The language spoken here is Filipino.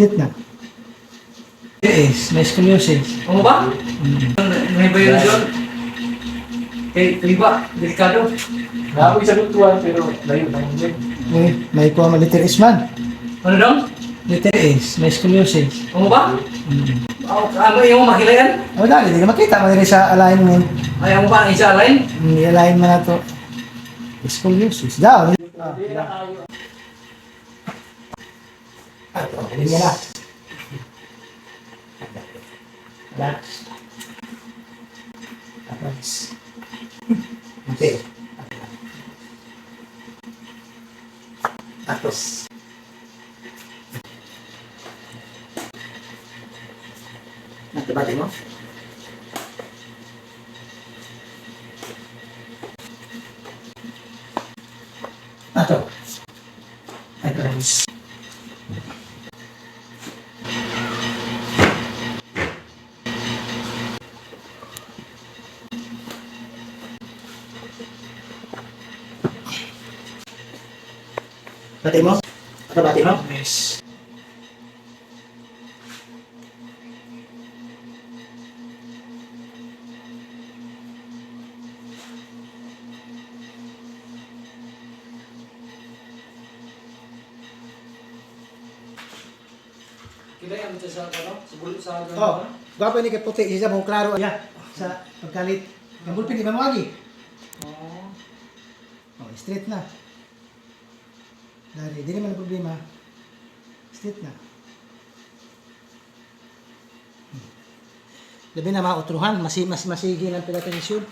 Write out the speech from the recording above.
Straight na. Yes, may scoliosis. Ano ba? May bayo na doon. Ito ba? Delikado. Naamoy sa lutuan pero layo na yun. May kuha letter S man. Ano daw? Letter S, may scoliosis. Ano ba? Ano yung makilayan? O dali, hindi ka makita. Madali sa alignment. Ayaw mo ba ang isa line? I-align mo na to. Scoliosis. Down. Linya na. Relax. Relax. Okay. Tapos. Nagtabati mo? Ato. Ay, guys. Bati mo? Ato bati mo? Yes. Kita yan ito sa ano? Sa bulit sa agad. Oh, gwapo ni kay puti isa mo klaro ya sa pagkalit. Ang bulpin di ba mo lagi? Oh. Oh, straight na. Dari, di naman ang problema. Straight na. Labi na mautruhan, masigi ng pila-tensyon.